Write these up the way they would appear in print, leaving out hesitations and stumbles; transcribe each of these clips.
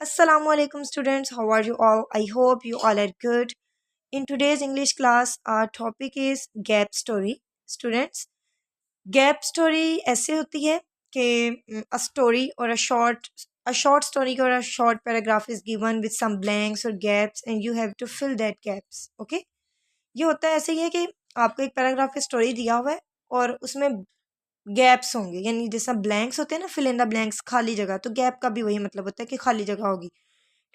Assalamu alaikum students, how are you all? I hope you all are good. In today's English class, our topic is gap story. Students, gap story ऐसे होती है कि a story or a short story or a short paragraph is given with some blanks or gaps and you have to fill that gaps. Okay? ये होता है ऐसे ही है कि आपको एक पैराग्राफ की स्टोरी दिया हुआ है और उसमें गैप्स होंगे, यानी जैसा ब्लैंक्स होते हैं ना, फिल इन द ब्लैंक्स, खाली जगह, तो गैप का भी वही मतलब होता है कि खाली जगह होगी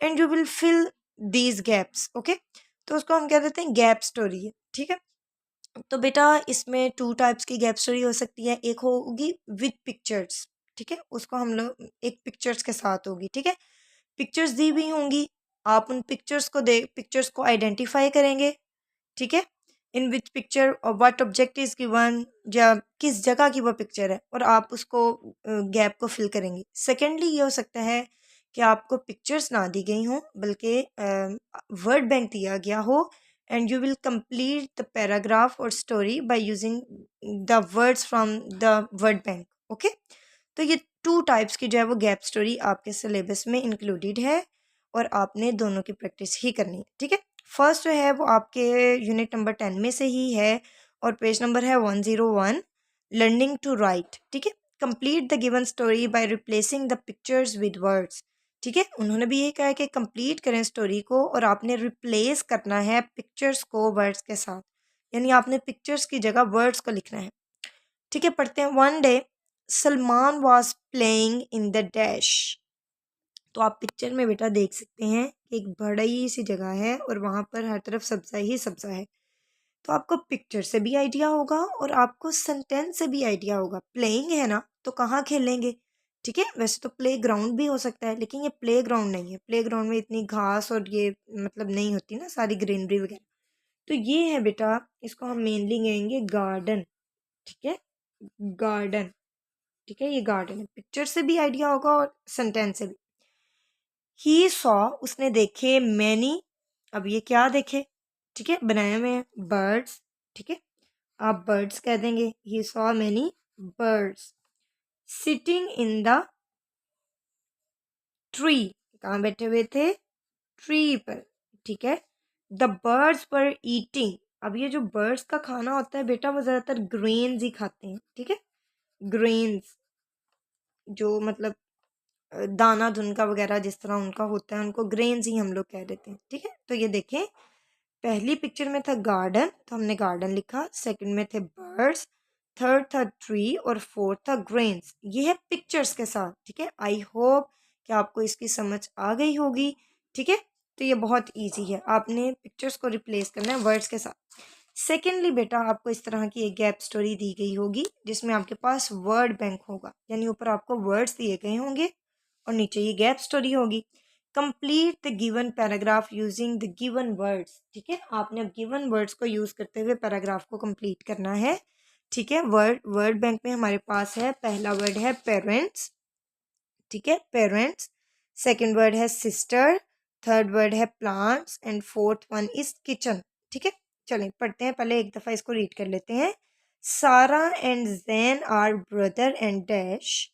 and you will fill these gaps. Okay, तो उसको हम कह देते हैं गैप स्टोरी है। ठीक है, तो बेटा इसमें टू टाइप्स की गैप स्टोरी हो सकती है। एक होगी विद पिक्चर्स, ठीक है, उसको हम लोग एक पिक्चर्स के साथ होगी। ठीक है, पिक्चर्स दी हुई होंगी, आप उन पिक्चर्स को आइडेंटिफाई करेंगे। ठीक है, इन विच पिक्चर और व्हाट ऑब्जेक्ट इज गिवन, या किस जगह की वो पिक्चर है, और आप उसको गैप को फिल करेंगे। सेकेंडली ये हो सकता है कि आपको पिक्चर्स ना दी गई हों बल्कि वर्ड बैंक दिया गया हो and you will complete the paragraph और story by using the words from the word bank. Okay, तो ये टू टाइप्स की जो है वो गैप स्टोरी आपके सिलेबस में इंक्लूडेड है और आपने दोनों की प्रैक्टिस ही करनी है। ठीक है, फर्स्ट जो है वो आपके यूनिट नंबर 10 में से ही है और पेज नंबर है 101, लर्निंग टू राइट। ठीक है, complete the given story by replacing the pictures with words. ठीक है, उन्होंने भी ये कहा है कि कंप्लीट करें स्टोरी को और आपने रिप्लेस करना है पिक्चर्स को वर्ड्स के साथ, यानी आपने पिक्चर्स की जगह वर्ड्स को लिखना है। ठीक है, पढ़ते हैं। One day Salman was playing in the dash. तो आप पिक्चर में बेटा देख सकते हैं कि एक बड़ी सी जगह है और वहाँ पर हर तरफ सब्जा ही सब्जा है। तो आपको पिक्चर से भी आइडिया होगा और आपको सेंटेंस से भी आइडिया होगा। प्लेइंग है ना, तो कहाँ खेलेंगे। ठीक है, वैसे तो प्ले ग्राउंड भी हो सकता है लेकिन ये प्ले ग्राउंड नहीं है। प्ले ग्राउंड में इतनी घास और ये मतलब नहीं होती ना, सारी ग्रीनरी वगैरह। तो ये है बेटा, इसको हम मेनली कहेंगे गार्डन। ठीक है, गार्डन। ठीक है, ये गार्डन है। पिक्चर से भी आइडिया होगा और सेंटेंस से भी। ही सॉ, उसने देखे, मैनी, अब ये क्या देखे। ठीक है, बनाए हुए हैं बर्ड्स। ठीक है, आप बर्ड्स कह देंगे। He saw many birds sitting in the tree, कहाँ बैठे हुए थे, ट्री पर। ठीक है, द बर्ड्स पर ईटिंग, अब ये जो बर्ड्स का खाना होता है बेटा वो ज़्यादातर ग्रेन्स ही खाते हैं। ठीक है, ग्रेन्स, जो मतलब दाना धुनका वगैरह जिस तरह उनका होता है, उनको ग्रेन्स ही हम लोग कह देते हैं। ठीक है, तो ये देखें, पहली पिक्चर में था गार्डन तो हमने गार्डन लिखा, सेकंड में थे बर्ड्स, थर्ड था ट्री और फोर्थ था ग्रेन्स। ये है पिक्चर्स के साथ। ठीक है, आई होप कि आपको इसकी समझ आ गई होगी। ठीक है, तो ये बहुत इजी है, आपने पिक्चर्स को रिप्लेस करना है वर्ड्स के साथ। सेकेंडली बेटा आपको इस तरह की एक गैप स्टोरी दी गई होगी जिसमें आपके पास वर्ड बैंक होगा, यानी ऊपर आपको वर्ड्स दिए गए होंगे और नीचे ये गैप स्टोरी होगी। Complete the given paragraph using the given words. ठीक है, आपने गिवन वर्ड्स को यूज करते हुए पैराग्राफ को कंप्लीट करना है। ठीक है, वर्ड बैंक में हमारे पास है, पहला वर्ड है पेरेंट्स। ठीक है, पेरेंट्स, सेकंड वर्ड है सिस्टर, थर्ड वर्ड है plants and fourth one is kitchen. ठीक है, चलें पढ़ते हैं, पहले एक दफ़ा इसको रीड कर लेते हैं। Sarah and Jane are brother and dash,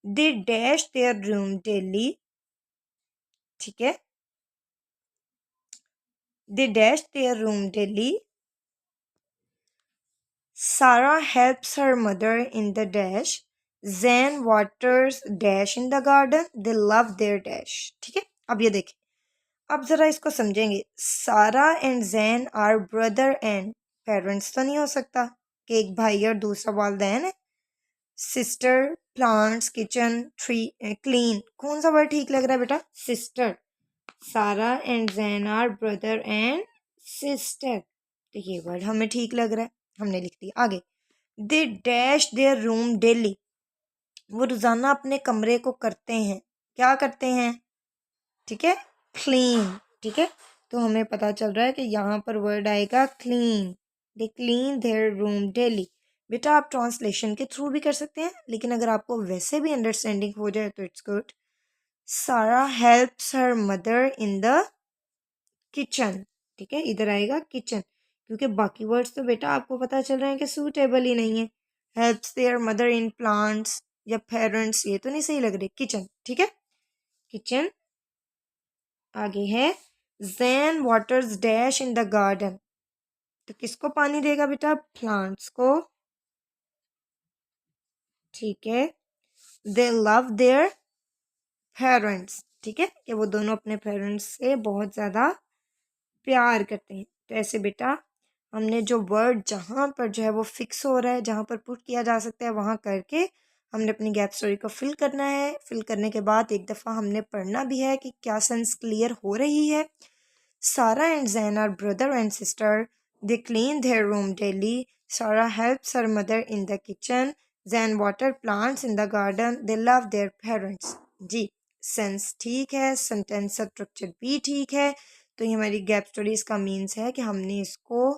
they dash their room daily. ठीक है, they dash their room daily, Sarah helps her mother in the dash. Zen waters dash in the garden. They love their dash. ठीक है, अब ये देखिए, अब जरा इसको समझेंगे। Sarah and Jane are brother and, parents तो नहीं हो सकता कि एक भाई और दूसरा वालदैन है। Sister, plants, kitchen, tree, clean, कौन सा वर्ड ठीक लग रहा है बेटा, sister. Sarah and Jane are brother and sister, तो ये वर्ड हमें ठीक लग रहा है, हमने लिख दिया। आगे, दे डैश देयर रूम डेली, वो रोज़ाना अपने कमरे को करते हैं, क्या करते हैं, ठीक है, क्लीन। ठीक है, तो हमें पता चल रहा है कि यहाँ पर वर्ड आएगा clean. They clean there room daily. बेटा आप ट्रांसलेशन के थ्रू भी कर सकते हैं, लेकिन अगर आपको वैसे भी अंडरस्टैंडिंग हो जाए तो इट्स गुड। सारा helps her mother in the kitchen. ठीक है, इधर आएगा किचन, क्योंकि बाकी वर्ड्स तो बेटा आपको पता चल रहे हैं कि सूटेबल ही नहीं है। Helps there mother in plants या पेरेंट्स, ये तो नहीं सही लग रही। किचन, ठीक है, किचन आगे है Jain waters dash in the garden. तो किसको पानी देगा बेटा? प्लांट्स को। ठीक है। दे लव देयर पेरेंट्स। ठीक है, कि वो दोनों अपने पेरेंट्स से बहुत ज़्यादा प्यार करते हैं। तो ऐसे बेटा हमने जो वर्ड जहाँ पर जो है वो फिक्स हो रहा है, जहाँ पर पुट किया जा सकता है, वहाँ करके हमने अपनी गैप स्टोरी को फिल करना है। फिल करने के बाद एक दफ़ा हमने पढ़ना भी है कि क्या सेंस क्लियर हो रही है। Sarah and Zain are brother and sister. They clean their room daily. Sarah helps her mother in the kitchen. Zain water plants in the garden. They love their parents. जी, sense ठीक है, sentence structure भी ठीक है। तो ये हमारी gap stories का मीन्स है कि हमने इसको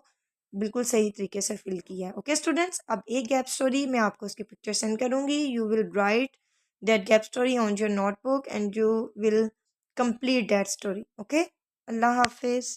बिल्कुल सही तरीके से फिल किया है। ओके स्टूडेंट्स, अब एक गैप स्टोरी मैं आपको उसकी पिक्चर सेंड करूंगी। You will write that gap story on your notebook and you will complete that story. Okay, अल्लाह हाफिज़।